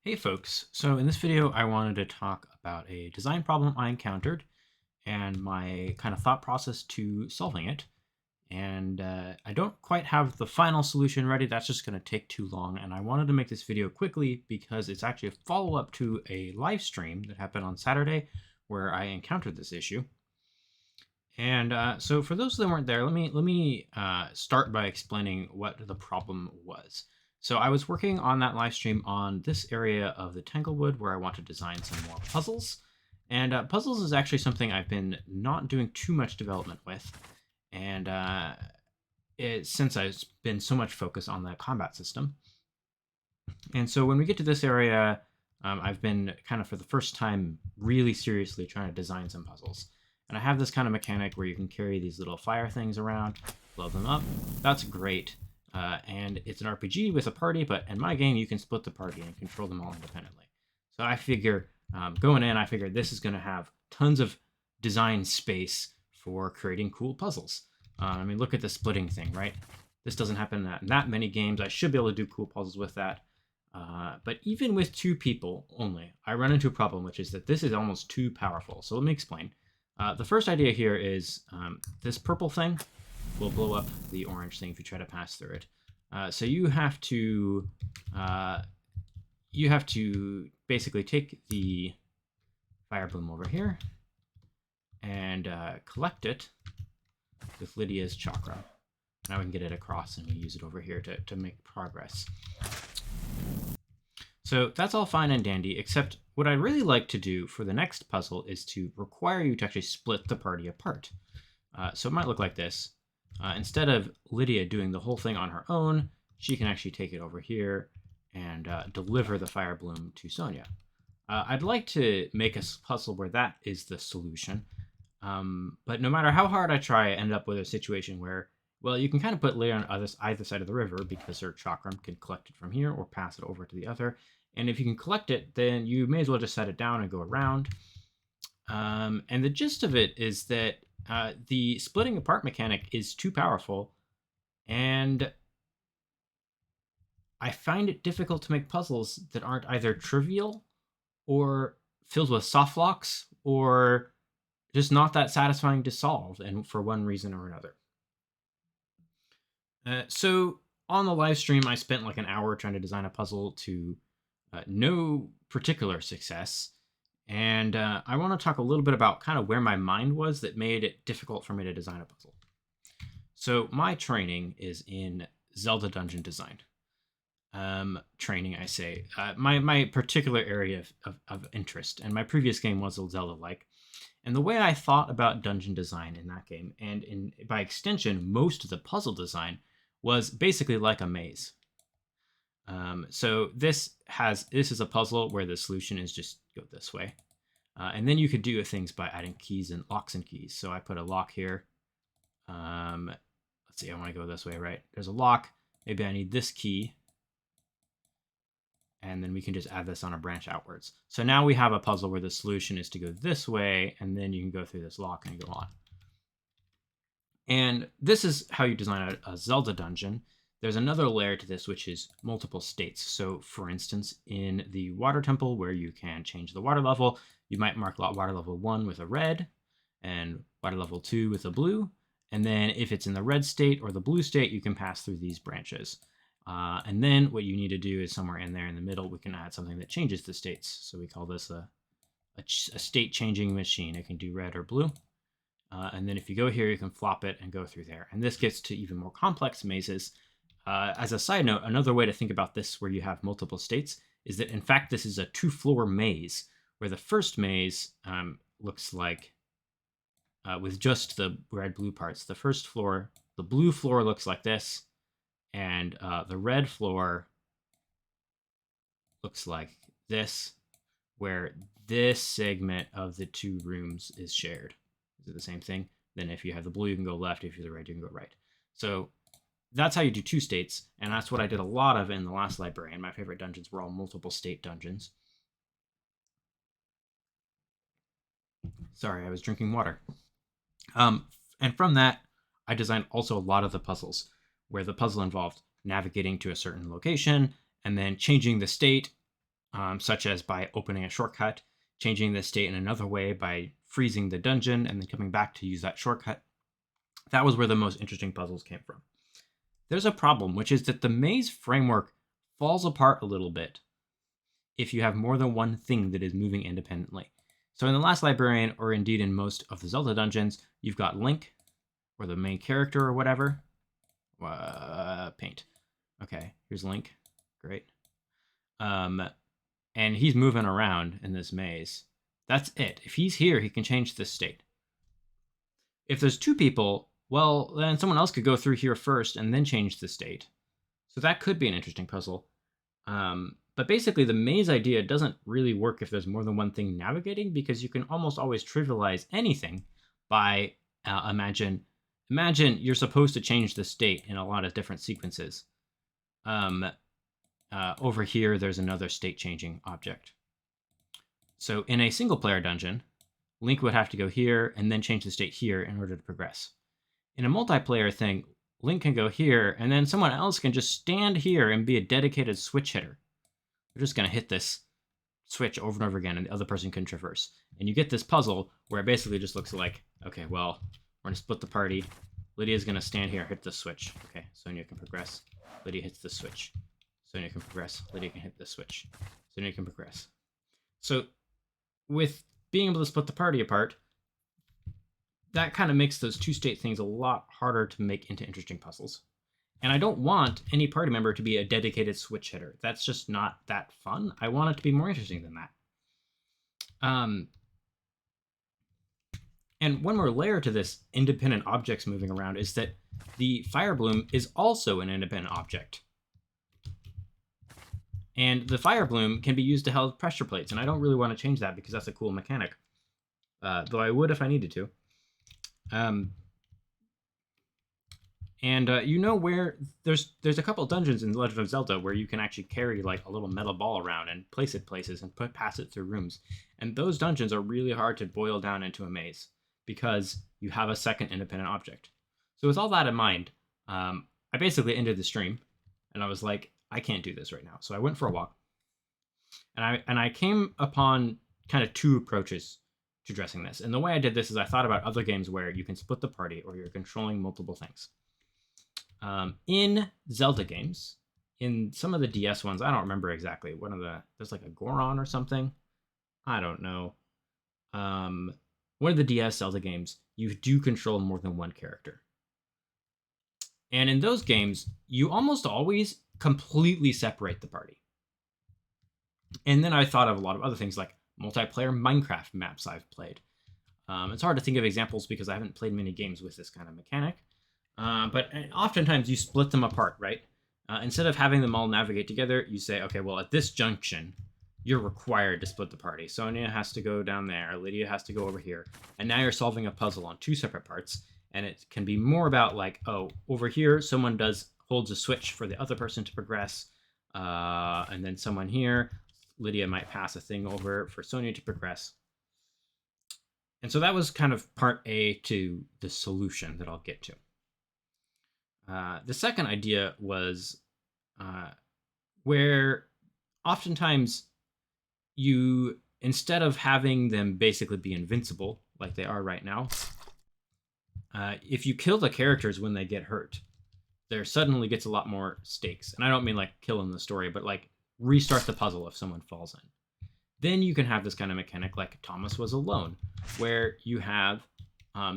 Hey folks, so in this video I wanted to talk about a design problem I encountered and my kind of thought process to solving it. And I don't quite have the final solution ready, that's just going to take too long, and I wanted to make this video quickly because it's actually a follow-up to a live stream that happened on Saturday where I encountered this issue. And so for those that weren't there, let me start by explaining what the problem was. So I was working on that live stream on this area of the Tanglewood where I want to design some more puzzles. And puzzles is actually something I've been not doing too much development with. And since I've been so much focused on the combat system. And so when we get to this area, I've been kind of for the first time really seriously trying to design some puzzles. And I have this kind of mechanic where you can carry these little fire things around, blow them up. That's great. And it's an RPG with a party, but in my game, you can split the party and control them all independently. So I figure, going in, I figured this is going to have tons of design space for creating cool puzzles. I mean, look at the splitting thing, right? This doesn't happen in that many games. I should be able to do cool puzzles with that. But even with 2 people only, I run into a problem, which is that this is almost too powerful. So let me explain. The first idea here is this purple thing will blow up the orange thing if you try to pass through it. So you have to basically take the fire bloom over here and collect it with Lydia's chakra. Now we can get it across and we use it over here to make progress. So that's all fine and dandy, except what I'd really like to do for the next puzzle is to require you to actually split the party apart. So it might look like this. Instead of Lydia doing the whole thing on her own, she can actually take it over here and deliver the fire bloom to Sonia. I'd like to make a puzzle where that is the solution. But no matter how hard I try, I end up with a situation where, well, you can kind of put Lydia on either side of the river because her chakram can collect it from here or pass it over to the other. And if you can collect it, then you may as well just set it down and go around. And the gist of it is that the splitting apart mechanic is too powerful, and I find it difficult to make puzzles that aren't either trivial or filled with soft locks or just not that satisfying to solve, and for one reason or another. So on the live stream, I spent like an hour trying to design a puzzle to no particular success. And I want to talk a little bit about kind of where my mind was that made it difficult for me to design a puzzle. So my training is in Zelda dungeon design. Training, I say. My particular area of interest, and my previous game was Zelda-like. And the way I thought about dungeon design in that game, and by extension, most of the puzzle design, was basically like a maze. So this is a puzzle where the solution is just go this way. And then you could do things by adding keys and locks and keys. So I put a lock here. Let's see, I want to go this way, right? There's a lock. Maybe I need this key. And then we can just add this on a branch outwards. So now we have a puzzle where the solution is to go this way, and then you can go through this lock and go on. And this is how you design a Zelda dungeon. There's another layer to this, which is multiple states. So for instance, in the water temple where you can change the water level, you might mark water level 1 with a red and water level 2 with a blue. And then if it's in the red state or the blue state, you can pass through these branches. And then what you need to do is somewhere in there in the middle, we can add something that changes the states. So we call this a state changing machine. It can do red or blue. And then if you go here, you can flop it and go through there. And this gets to even more complex mazes. As a side note, another way to think about this where you have multiple states is that, in fact, this is a 2-floor maze where the first maze looks like, with just the red-blue parts, the first floor, the blue floor looks like this, and the red floor looks like this, where this segment of the 2 rooms is shared. Is it the same thing? Then if you have the blue, you can go left. If you have the red, you can go right. So that's how you do 2 states, and that's what I did a lot of in the last librarian. My favorite dungeons were all multiple state dungeons. Sorry, I was drinking water. And from that, I designed also a lot of the puzzles, where the puzzle involved navigating to a certain location and then changing the state such as by opening a shortcut, changing the state in another way by freezing the dungeon and then coming back to use that shortcut. That was where the most interesting puzzles came from. There's a problem, which is that the maze framework falls apart a little bit if you have more than one thing that is moving independently. So in The Last Librarian, or indeed in most of the Zelda dungeons, you've got Link, or the main character or whatever. Paint. Okay, here's Link. Great. And he's moving around in this maze. That's it. If he's here, he can change the state. If there's two people, well, then someone else could go through here first and then change the state. So that could be an interesting puzzle. But basically, the maze idea doesn't really work if there's more than one thing navigating, because you can almost always trivialize anything by imagine you're supposed to change the state in a lot of different sequences. Over here, there's another state-changing object. So in a single-player dungeon, Link would have to go here and then change the state here in order to progress. In a multiplayer thing, Link can go here, and then someone else can just stand here and be a dedicated switch hitter. They're just going to hit this switch over and over again, and the other person can traverse. And you get this puzzle where it basically just looks like, okay, well, we're going to split the party. Lydia's going to stand here, hit the switch. Okay, Sonia can progress. Lydia hits the switch. Sonia can progress. Lydia can hit the switch. Sonia can progress. So with being able to split the party apart, that kind of makes those two-state things a lot harder to make into interesting puzzles. And I don't want any party member to be a dedicated switch hitter. That's just not that fun. I want it to be more interesting than that. And one more layer to this independent objects moving around is that the fire bloom is also an independent object. And the fire bloom can be used to hold pressure plates, and I don't really want to change that because that's a cool mechanic. Though I would if I needed to. You know where there's a couple dungeons in The Legend of Zelda where you can actually carry like a little metal ball around and place it places and pass it through rooms. And those dungeons are really hard to boil down into a maze because you have a second independent object. So with all that in mind, I basically ended the stream and I was like, I can't do this right now. So I went for a walk and I came upon kind of two approaches to addressing this. And the way I did this is I thought about other games where you can split the party or you're controlling multiple things. In Zelda games, in some of the DS ones, I don't remember exactly. There's like a Goron or something. I don't know. One of the DS Zelda games, you do control more than one character. And in those games, you almost always completely separate the party. And then I thought of a lot of other things like multiplayer Minecraft maps I've played. It's hard to think of examples because I haven't played many games with this kind of mechanic. But oftentimes you split them apart, right? Instead of having them all navigate together, you say, okay, well, at this junction, you're required to split the party. Sonia has to go down there, Lydia has to go over here. And now you're solving a puzzle on two separate parts. And it can be more about like, oh, over here, someone holds a switch for the other person to progress. And then someone here, Lydia might pass a thing over for Sonia to progress. And so that was kind of part A to the solution that I'll get to. The second idea was where oftentimes you, instead of having them basically be invincible like they are right now, if you kill the characters when they get hurt, there suddenly gets a lot more stakes. And I don't mean like kill in the story, but like restart the puzzle if someone falls in. Then you can have this kind of mechanic like Thomas Was Alone, where you have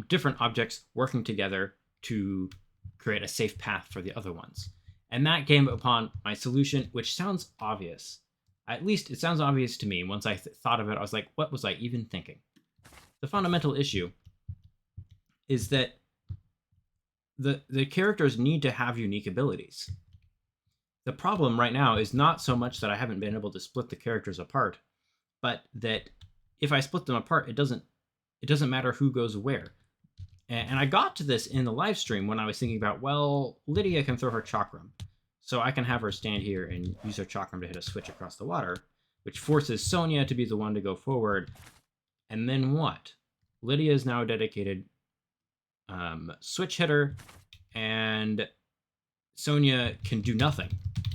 different objects working together to create a safe path for the other ones. And that came upon my solution, which sounds obvious. At least it sounds obvious to me. Once I thought of it, I was like, what was I even thinking? The fundamental issue is that the characters need to have unique abilities. The problem right now is not so much that I haven't been able to split the characters apart, but that if I split them apart, it doesn't matter who goes where. And I got to this in the live stream when I was thinking about, well, Lydia can throw her chakram. So I can have her stand here and use her chakram to hit a switch across the water, which forces Sonia to be the one to go forward. And then what? Lydia is now a dedicated switch hitter, and Sonia can do nothing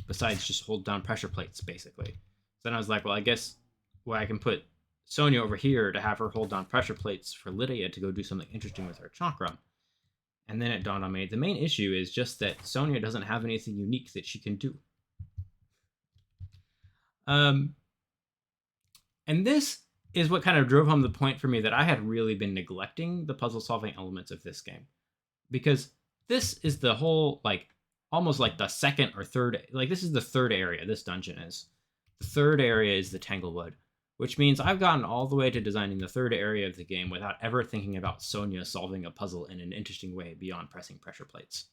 besides just hold down pressure plates, basically. then I was like, well, I guess I can put Sonya over here to have her hold down pressure plates for Lydia to go do something interesting with her chakra. And then it dawned on me, the main issue is just that Sonya doesn't have anything unique that she can do. And this is what kind of drove home the point for me that I had really been neglecting the puzzle solving elements of this game. Because this is the whole, like, almost like the second or third, like this is the third area this dungeon is. The third area is the Tanglewood, which means I've gotten all the way to designing the third area of the game without ever thinking about Sonya solving a puzzle in an interesting way beyond pressing pressure plates.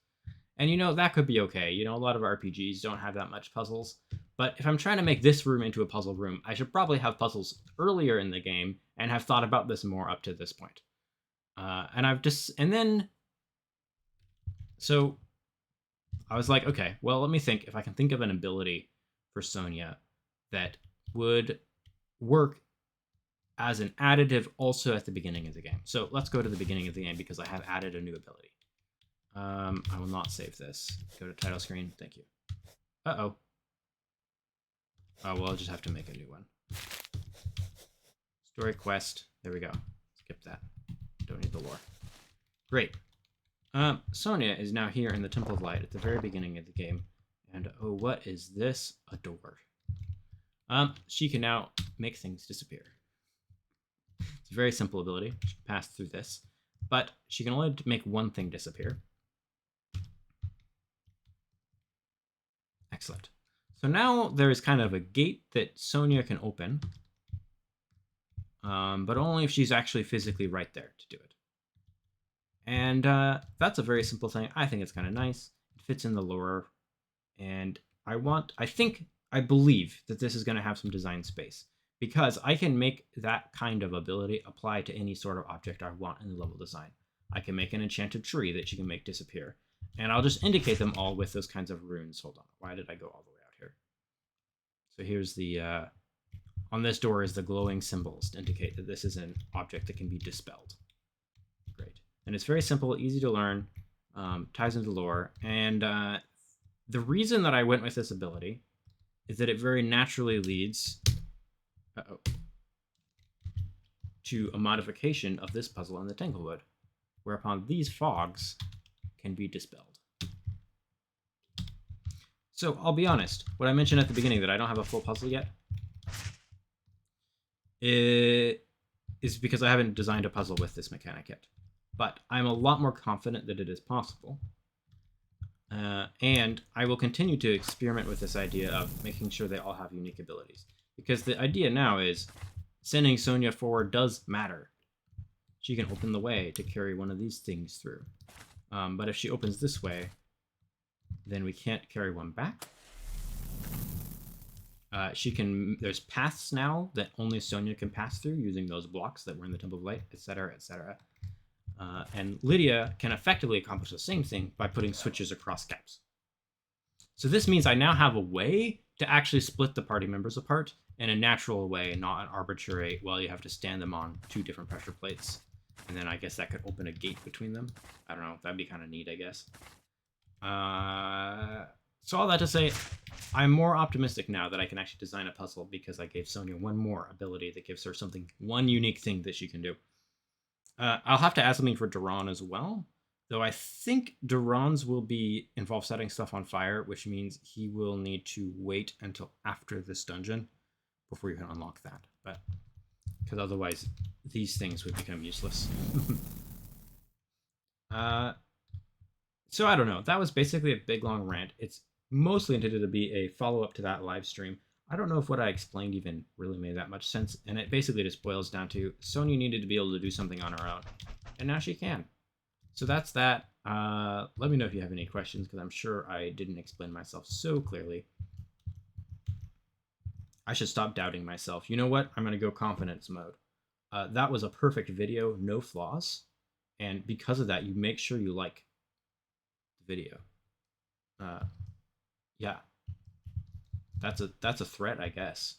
And you know, that could be okay. You know, a lot of RPGs don't have that much puzzles. But if I'm trying to make this room into a puzzle room, I should probably have puzzles earlier in the game and have thought about this more up to this point. So I was like, okay, well, let me think if I can think of an ability for Sonya that would work as an additive also at the beginning of the game. So let's go to the beginning of the game because I have added a new ability. I will not save this. Go to title screen. Thank you. Uh-oh. Oh, well, I'll just have to make a new one. Story quest. There we go. Skip that. Don't need the lore. Great. Sonya is now here in the Temple of Light at the very beginning of the game. And oh, what is this? A door. She can now make things disappear. It's a very simple ability. She can pass through this. But she can only make one thing disappear. Excellent. So now there is kind of a gate that Sonya can open. But only if she's actually physically right there to do it. And that's a very simple thing. I think it's kind of nice. It fits in the lore. And I believe that this is going to have some design space. Because I can make that kind of ability apply to any sort of object I want in the level design. I can make an enchanted tree that she can make disappear. And I'll just indicate them all with those kinds of runes. Hold on. Why did I go all the way out here? So here's the... on this door is the glowing symbols to indicate that this is an object that can be dispelled. Great. And it's very simple, easy to learn, ties into lore. And the reason that I went with this ability is that it very naturally leads to a modification of this puzzle in the Tanglewood, whereupon these fogs can be dispelled. So I'll be honest, what I mentioned at the beginning that I don't have a full puzzle yet, it is because I haven't designed a puzzle with this mechanic yet. But I'm a lot more confident that it is possible. And I will continue to experiment with this idea of making sure they all have unique abilities. Because the idea now is sending Sonya forward does matter. She can open the way to carry one of these things through. But if she opens this way, then we can't carry one back. There's paths now that only Sonya can pass through using those blocks that were in the Temple of Light, etc., etc. And Lydia can effectively accomplish the same thing by putting switches across gaps. So this means I now have a way to actually split the party members apart in a natural way, not an arbitrary, well, you have to stand them on two different pressure plates. And then I guess that could open a gate between them. I don't know, that'd be kind of neat, I guess. So all that to say, I'm more optimistic now that I can actually design a puzzle because I gave Sonya one more ability that gives her one unique thing that she can do. I'll have to add something for Duran as well, though I think Duran's will involve setting stuff on fire, which means he will need to wait until after this dungeon before you can unlock that. But because otherwise these things would become useless. So I don't know. That was basically a big long rant. It's mostly intended to be a follow-up to that live stream. I don't know if what I explained even really made that much sense, and it basically just boils down to Sonya needed to be able to do something on her own, and now she can. So that's that. Let me know if you have any questions, because I'm sure I didn't explain myself so clearly. I should stop doubting myself. You know what? I'm going to go confidence mode. That was a perfect video, no flaws, and because of that, you make sure you like the video. Yeah. That's a threat, I guess.